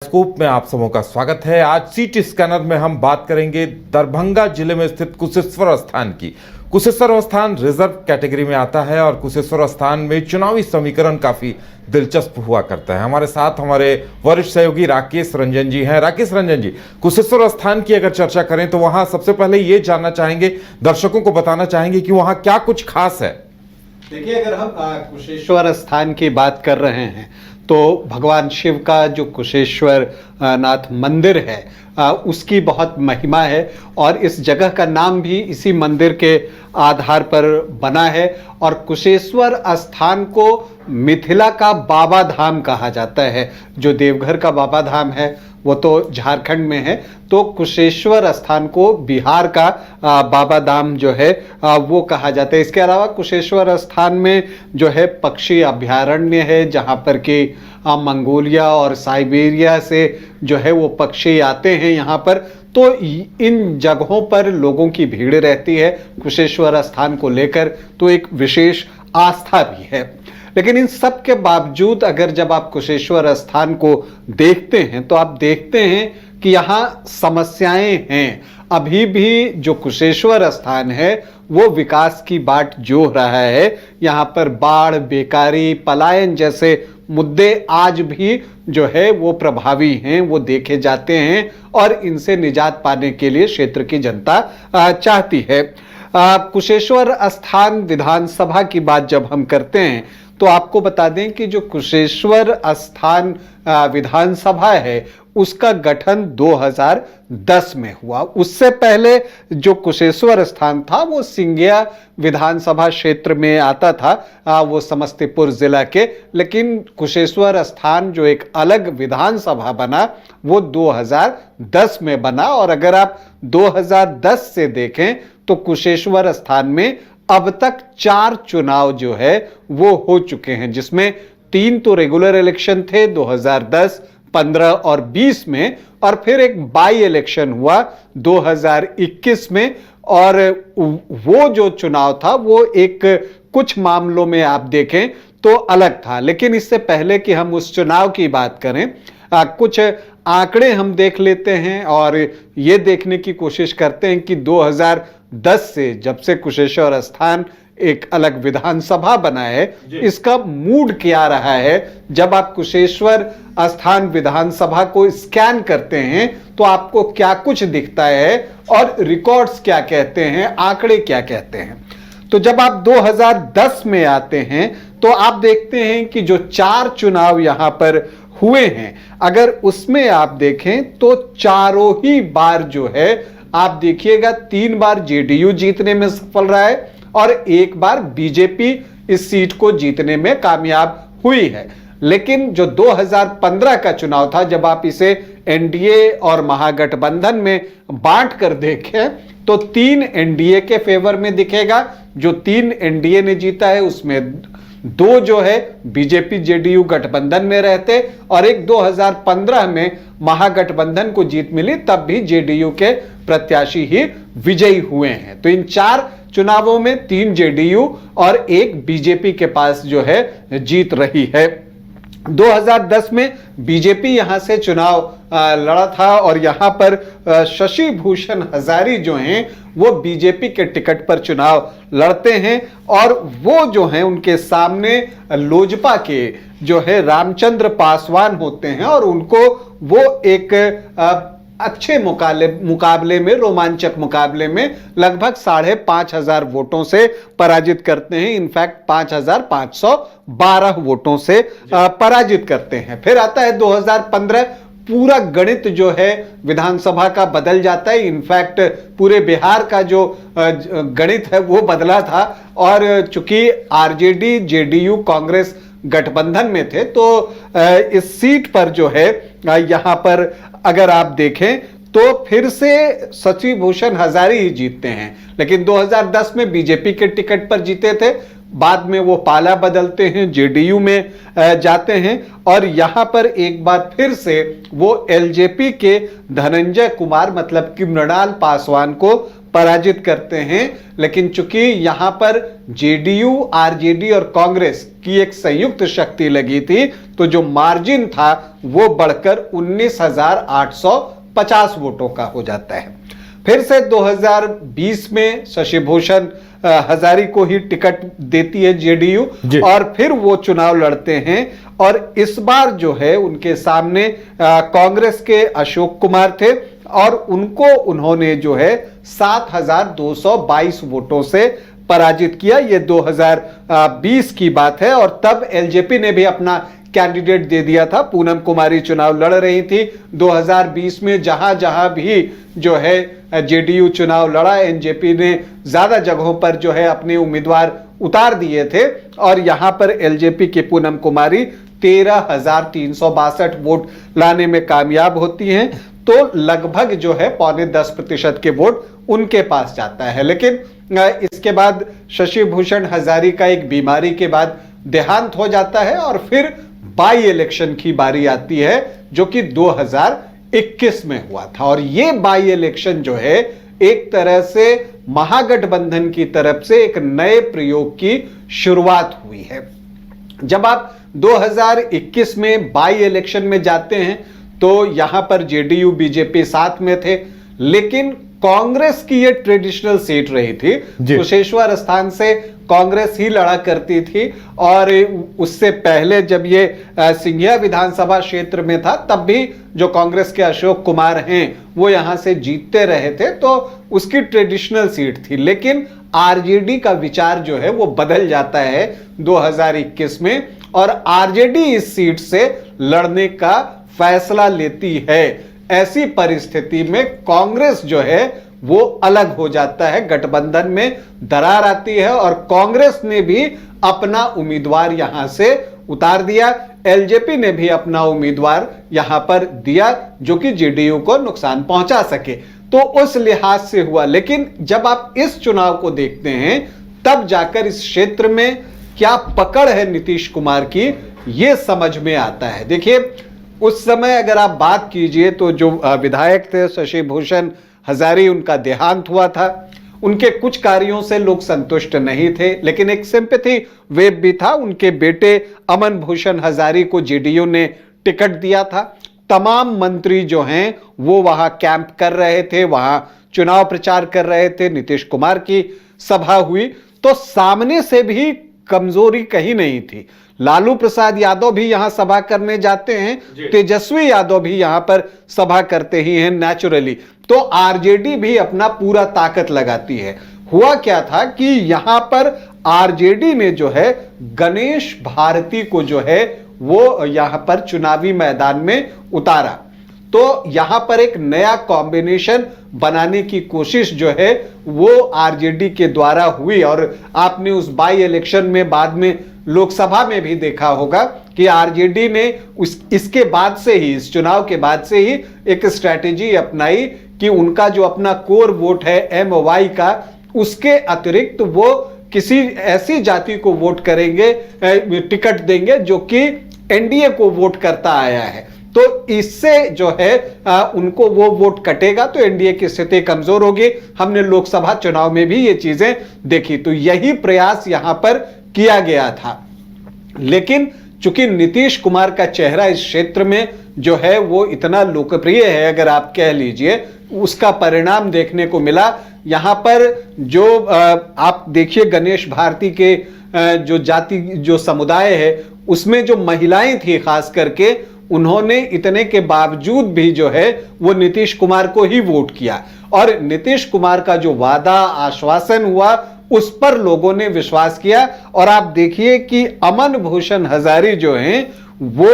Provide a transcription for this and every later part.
Scoop में आप सबों का स्वागत है। आज सीटी स्कैनर में हम बात करेंगे दरभंगा जिले में स्थित कुशेश्वर स्थान की। कुशेश्वर स्थान रिजर्व कैटेगरी में आता है और कुशेश्वर स्थान में चुनावी समीकरण काफी दिलचस्प हुआ करता है। हमारे साथ हमारे वरिष्ठ सहयोगी राकेश रंजन जी हैं। राकेश रंजन जी, कुशेश्वर स्थान की अगर चर्चा करें तो वहां सबसे पहले ये जानना चाहेंगे, दर्शकों को बताना चाहेंगे कि वहां क्या कुछ खास है। देखिए, अगर हम कुशेश्वर स्थान की बात कर रहे हैं तो भगवान शिव का जो कुशेश्वर नाथ मंदिर है उसकी बहुत महिमा है और इस जगह का नाम भी इसी मंदिर के आधार पर बना है। और कुशेश्वर स्थान को मिथिला का बाबा धाम कहा जाता है। जो देवघर का बाबा धाम है वो तो झारखंड में है, तो कुशेश्वर स्थान को बिहार का बाबा धाम जो है वो कहा जाता है। इसके अलावा कुशेश्वर स्थान में जो है पक्षी अभयारण्य है, जहाँ पर कि मंगोलिया और साइबेरिया से जो है वो पक्षी आते हैं यहाँ पर। तो इन जगहों पर लोगों की भीड़ रहती है कुशेश्वर स्थान को लेकर, तो एक विशेष आस्था भी है। लेकिन इन सब के बावजूद अगर जब आप कुशेश्वर स्थान को देखते हैं तो आप देखते हैं कि यहाँ समस्याएं हैं। अभी भी जो कुशेश्वर स्थान है वो विकास की बाट जोह रहा है। यहाँ पर बाढ़, बेकारी, पलायन जैसे मुद्दे आज भी जो है वो प्रभावी हैं, वो देखे जाते हैं और इनसे निजात पाने के लिए क्षेत्र की जनता चाहती है। कुशेश्वर स्थान विधानसभा की बात जब हम करते हैं तो आपको बता दें कि जो कुशेश्वर स्थान विधानसभा है उसका गठन 2010 में हुआ। उससे पहले जो कुशेश्वर स्थान था वो सिंघिया विधानसभा क्षेत्र में आता था, वो समस्तीपुर जिला के। लेकिन कुशेश्वर स्थान जो एक अलग विधानसभा बना वो 2010 में बना। और अगर आप 2010 से देखें तो कुशेश्वर स्थान में अब तक 4 चुनाव जो है वो हो चुके हैं, जिसमें 3 तो रेगुलर इलेक्शन थे 2010, 15 और 20 में, और फिर एक बाई इलेक्शन हुआ 2021 में। और वो जो चुनाव था वो एक कुछ मामलों में आप देखें तो अलग था। लेकिन इससे पहले कि हम उस चुनाव की बात करें, कुछ आंकड़े हम देख लेते हैं और ये देखने की कोशिश करते हैं कि 2010 से जब से कुशेश्वर स्थान एक अलग विधानसभा बना है, इसका मूड क्या रहा है। जब आप कुशेश्वर स्थान विधानसभा को स्कैन करते हैं तो आपको क्या कुछ दिखता है और रिकॉर्ड्स क्या कहते हैं, आंकड़े क्या कहते हैं। तो जब आप 2010 में आते हैं तो आप देखते हैं कि जो 4 चुनाव यहां पर हुए हैं, अगर उसमें आप देखें तो चारों ही बार जो है आप देखिएगा 3 बार जेडीयू जीतने में सफल रहा है और 1 बार बीजेपी इस सीट को जीतने में कामयाब हुई है। लेकिन जो 2015 का चुनाव था, जब आप इसे एनडीए और महागठबंधन में बांट कर देखें तो 3 एनडीए के फेवर में दिखेगा। जो 3 एनडीए ने जीता है उसमें 2 जो है बीजेपी जेडीयू गठबंधन में रहते और एक 2015 में महागठबंधन को जीत मिली, तब भी जेडीयू के प्रत्याशी ही विजयी हुए हैं। तो इन 4 चुनावों में 3 जेडीयू और 1 बीजेपी के पास जो है जीत रही है। 2010 में बीजेपी यहां से चुनाव लड़ा था और यहां पर शशि भूषण हजारी जो हैं वो बीजेपी के टिकट पर चुनाव लड़ते हैं और वो जो हैं उनके सामने लोजपा के जो है रामचंद्र पासवान होते हैं और उनको वो एक अच्छे मुकाबले में, रोमांचक मुकाबले में लगभग 5,500 वोटों से पराजित करते हैं। इनफैक्ट 5,512 वोटों से पराजित करते हैं। फिर आता है 2015, पूरा गणित जो है विधानसभा का बदल जाता है। इनफैक्ट पूरे बिहार का जो गणित है वो बदला था और चूंकि आरजेडी, जेडीयू, कांग्रेस गठबंधन में थे तो इस सीट पर जो है यहां पर अगर आप देखें तो फिर से शशि भूषण हजारी ही जीतते हैं। लेकिन 2010 में बीजेपी के टिकट पर जीते थे, बाद में वो पाला बदलते हैं, जेडीयू में जाते हैं और यहां पर एक बार फिर से वो एलजेपी के धनंजय कुमार मतलब कि मृणाल पासवान को पराजित करते हैं। लेकिन चूंकि यहां पर जेडीयू, आरजेडी और कांग्रेस की एक संयुक्त शक्ति लगी थी, तो जो मार्जिन था वो बढ़कर 19,850 वोटों का हो जाता है। फिर से 2020 में शशि भूषण हजारी को ही टिकट देती है जेडीयू, और फिर वो चुनाव लड़ते हैं। और इस बार जो है उनके सामने कांग्रेस के अशोक कुमार थे, और उनको उन्होंने जो है 7,222 वोटों से पराजित किया। ये 2020 की बात है, और तब एलजेपी ने भी अपना कैंडिडेट दे दिया था। पूनम कुमारी चुनाव लड़ रही थी 2020 में। जहां जहां भी जो है जेडीयू चुनाव लड़ा, एनजेपी ने ज्यादा जगहों पर जो है अपने उम्मीदवार उतार दिए थे, और यहां पर एलजेपी की पूनम कुमारी 13,362 वोट लाने में कामयाब होती हैं। तो लगभग जो है 0.25% के वोट उनके पास जाता है। लेकिन इसके बाद शशि भूषण हजारी का एक बीमारी के बाद देहांत हो जाता है, और फिर बाई इलेक्शन की बारी आती है, जो कि 2021 में हुआ था। और ये बाई इलेक्शन जो है एक तरह से महागठबंधन की तरफ से एक नए प्रयोग की शुरुआत हुई है। जब आप 2021 में बाई इलेक्शन में जाते हैं तो यहां पर जेडीयू, बीजेपी साथ में थे, लेकिन कांग्रेस की ये ट्रेडिशनल सीट रही थी। कुशेश्वर स्थान से कांग्रेस ही लड़ा करती थी, और उससे पहले जब ये सिंघिया विधानसभा क्षेत्र में था, तब भी जो कांग्रेस के अशोक कुमार हैं वो यहां से जीतते रहे थे, तो उसकी ट्रेडिशनल सीट थी। लेकिन आरजेडी का विचार जो है वो बदल जाता है 2021 में, और आरजेडी इस सीट से लड़ने का फैसला लेती है। ऐसी परिस्थिति में कांग्रेस जो है वो अलग हो जाता है, गठबंधन में दरार आती है, और कांग्रेस ने भी अपना उम्मीदवार यहां से उतार दिया। एलजेपी ने भी अपना उम्मीदवार यहां पर दिया, जो कि जेडीयू को नुकसान पहुंचा सके। तो उस लिहाज से हुआ। लेकिन जब आप इस चुनाव को देखते हैं, तब जाकर इस क्षेत्र में क्या पकड़ है नीतीश कुमार की, यह समझ में आता है। देखिए, उस समय अगर आप बात कीजिए तो जो विधायक थे शशि भूषण हजारी, उनका देहांत हुआ था। उनके कुछ कार्यों से लोग संतुष्ट नहीं थे, लेकिन एक सिंपैथी वेव भी था। उनके बेटे अमन भूषण हजारी को जेडीयू ने टिकट दिया था। तमाम मंत्री जो हैं वो वहां कैंप कर रहे थे, वहां चुनाव प्रचार कर रहे थे। नीतीश कुमार की सभा हुई तो सामने से भी कमजोरी कहीं नहीं थी। लालू प्रसाद यादव भी यहां सभा करने जाते हैं, तेजस्वी यादव भी यहां पर सभा करते ही हैं नेचुरली। तो आरजेडी भी अपना पूरा ताकत लगाती है। हुआ क्या था कि यहां पर आरजेडी ने जो है गणेश भारती को जो है वो यहां पर चुनावी मैदान में उतारा। तो यहां पर एक नया कॉम्बिनेशन बनाने की कोशिश जो है वो आरजेडी के द्वारा हुई, और आपने उस बाई इलेक्शन में बाद में लोकसभा में भी देखा होगा कि आरजेडी ने इसके बाद से ही, इस चुनाव के बाद से ही एक स्ट्रैटेजी अपनाई कि उनका जो अपना कोर वोट है एमवाई का, उसके अतिरिक्त वो किसी ऐसी जाति को वोट करेंगे, टिकट देंगे जो कि एनडीए को वोट करता आया है। तो इससे जो है उनको वो वोट कटेगा, तो एनडीए की स्थिति कमजोर होगी। हमने लोकसभा चुनाव में भी ये चीजें देखी। तो यही प्रयास यहां पर किया गया था। लेकिन चूंकि नीतीश कुमार का चेहरा इस क्षेत्र में जो है वो इतना लोकप्रिय है, अगर आप कह लीजिए, उसका परिणाम देखने को मिला। यहां पर जो आप देखिए गणेश भारती के जो जाति, जो समुदाय है, उसमें जो महिलाएं थी खास करके, उन्होंने इतने के बावजूद भी जो है वो नीतीश कुमार को ही वोट किया। और नीतीश कुमार का जो वादा आश्वासन हुआ उस पर लोगों ने विश्वास किया। और आप देखिए कि अमन भूषण हजारी जो हैं वो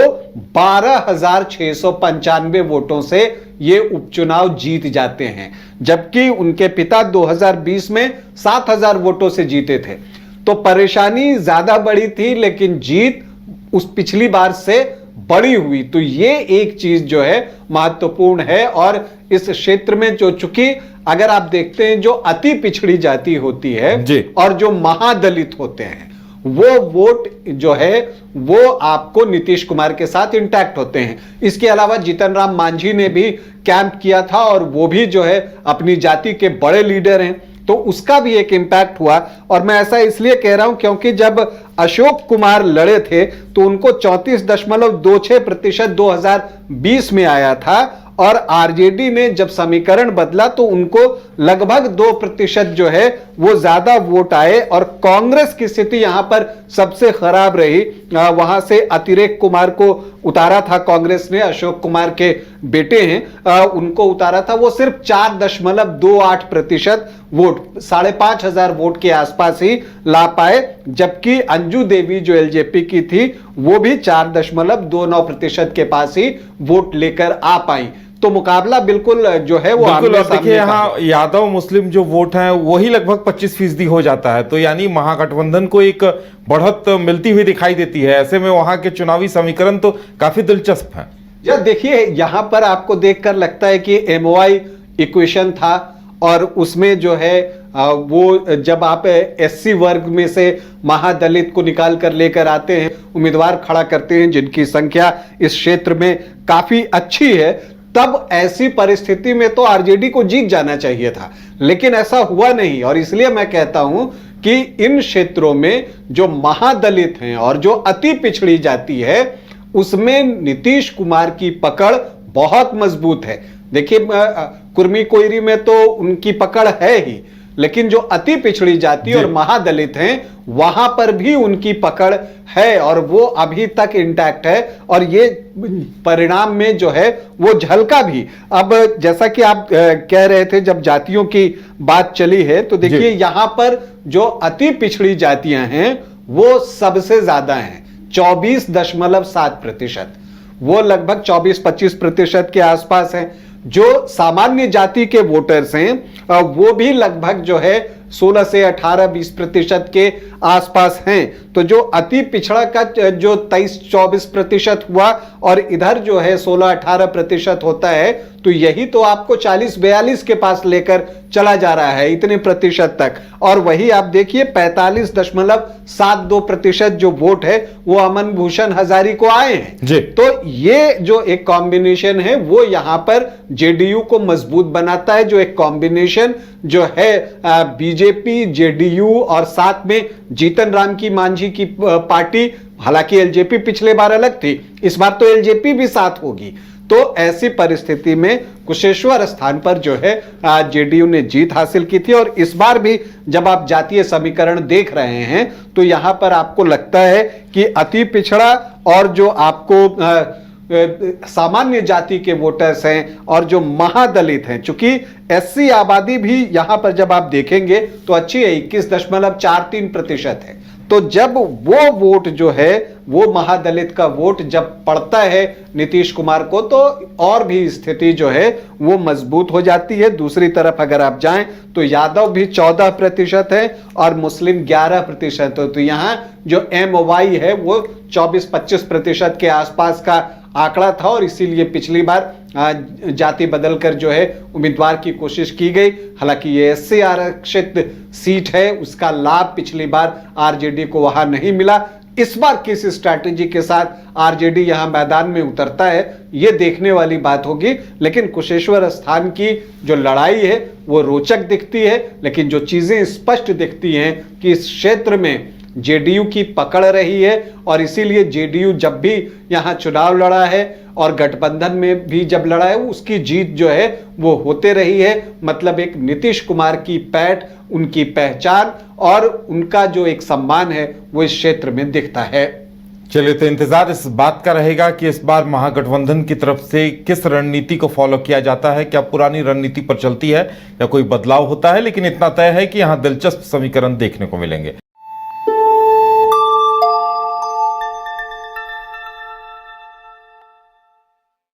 12,695 वोटों से ये उपचुनाव जीत जाते हैं, जबकि उनके पिता 2020 में 7,000 वोटों से जीते थे। तो परेशानी ज्यादा बड़ी थी, लेकिन जीत उस पिछली बार से बड़ी हुई। तो ये एक चीज जो है महत्वपूर्ण है। और इस क्षेत्र में जो, चूंकि अगर आप देखते हैं जो अति पिछड़ी जाति होती है और जो महादलित होते हैं, वो वोट जो है वो आपको नीतीश कुमार के साथ इंटैक्ट होते हैं। इसके अलावा जीतन राम मांझी ने भी कैंप किया था और वो भी जो है अपनी जाति के बड़े लीडर हैं, तो उसका भी एक इंपैक्ट हुआ। और मैं ऐसा इसलिए कह रहा हूं क्योंकि जब अशोक कुमार लड़े थे तो उनको 34.26% 2020 में आया था, और आरजेडी ने जब समीकरण बदला तो उनको लगभग 2% जो है वो ज्यादा वोट आए। और कांग्रेस की स्थिति यहां पर सबसे खराब रही। वहां से अतिरेक कुमार को उतारा था कांग्रेस ने, अशोक कुमार के बेटे हैं, उनको उतारा था। वो सिर्फ 4.28% वोट, 5,500 वोट के आसपास ही ला पाए, जबकि अंजू देवी जो एलजेपी की थी वो भी 4.29% के पास ही वोट लेकर आ पाई। तो मुकाबला बिल्कुल जो है वो बिल्कुल। अब देखिए यहाँ यादव मुस्लिम जो वोट हैं वही लगभग 25% हो जाता है, तो यानी महागठबंधन को एक बढ़त मिलती हुई दिखाई देती है। ऐसे में वहां के चुनावी समीकरण तो काफी दिलचस्प हैं। यार देखिए, यहां पर आपको देखकर लगता है कि एमओआई इक्वेशन था, और उसमें जो है वो जब आप एससी वर्ग में से महादलित को निकाल कर लेकर आते हैं, उम्मीदवार खड़ा करते हैं जिनकी संख्या इस क्षेत्र में काफी अच्छी है, तब ऐसी परिस्थिति में तो आरजेडी को जीत जाना चाहिए था, लेकिन ऐसा हुआ नहीं। और इसलिए मैं कहता हूं कि इन क्षेत्रों में जो महादलित हैं और जो अति पिछड़ी जाति है उसमें नीतीश कुमार की पकड़ बहुत मजबूत है। देखिए, कुर्मी कोयरी में तो उनकी पकड़ है ही, लेकिन जो अति पिछड़ी जाति और महादलित हैं वहां पर भी उनकी पकड़ है, और वो अभी तक इंटैक्ट है। और ये परिणाम में जो है वो झलका भी। अब जैसा कि आप कह रहे थे, जब जातियों की बात चली है, तो देखिए यहां पर जो अति पिछड़ी जातियां हैं वो सबसे ज्यादा हैं, 24.7%। वो लगभग 24-25% के आसपास हैं। जो सामान्य जाति के वोटर्स हैं वो भी लगभग जो है 16 से 18-20% के आसपास हैं। तो जो अति पिछड़ा का जो 23-24% हुआ और इधर जो है 16-18% होता है, तो यही तो आपको 40-42 के पास लेकर चला जा रहा है, इतने प्रतिशत तक। और वही आप देखिए 45.72% जो वोट है वो अमन भूषण हजारी को आए हैं। तो ये जो एक कॉम्बिनेशन है वो यहां पर जेडीयू को मजबूत बनाता है, जो एक कॉम्बिनेशन जो है बीजेपी, जेडीयू और साथ में जीतन राम की मांझी की पार्टी। हालांकि एलजेपी पिछले बार अलग थी, इस बार तो एलजेपी भी साथ होगी। तो ऐसी परिस्थिति में कुशेश्वर स्थान पर जो है जेडीयू ने जीत हासिल की थी। और इस बार भी जब आप जातीय समीकरण देख रहे हैं तो यहां पर आपको लगता है कि अति पिछड़ा और जो आपको सामान्य जाति के वोटर्स हैं और जो महादलित हैं, चूंकि एससी आबादी भी यहां पर जब आप देखेंगे तो अच्छी है, 21.43% है। तो जब वो वोट जो है वो महादलित का वोट जब पड़ता है नीतीश कुमार को, तो और भी स्थिति जो है वो मजबूत हो जाती है। दूसरी तरफ अगर आप जाएं तो यादव भी 14% है और मुस्लिम 11% है। तो यहां जो एमओवाई है वो 24-25% के आसपास का आंकड़ा था, और इसीलिए पिछली बार जाति बदलकर जो है उम्मीदवार की कोशिश की गई। हालांकि ये एससी आरक्षित सीट है, उसका लाभ पिछली बार आरजेडी को वहां नहीं मिला। इस बार किस स्ट्रैटेजी के साथ आरजेडी यहां मैदान में उतरता है ये देखने वाली बात होगी। लेकिन कुशेश्वर स्थान की जो लड़ाई है वो रोचक दिखती है, लेकिन जो चीजें स्पष्ट दिखती हैं कि इस क्षेत्र में जेडीयू की पकड़ रही है, और इसीलिए जेडीयू जब भी यहां चुनाव लड़ा है और गठबंधन में भी जब लड़ा है उसकी जीत जो है वो होते रही है। मतलब एक नीतीश कुमार की पैठ, उनकी पहचान और उनका जो एक सम्मान है वो इस क्षेत्र में दिखता है। चलिए, तो इंतजार इस बात का रहेगा कि इस बार महागठबंधन की तरफ से किस रणनीति को फॉलो किया जाता है, क्या पुरानी रणनीति पर चलती है या कोई बदलाव होता है। लेकिन इतना तय है कि यहां दिलचस्प समीकरण देखने को मिलेंगे।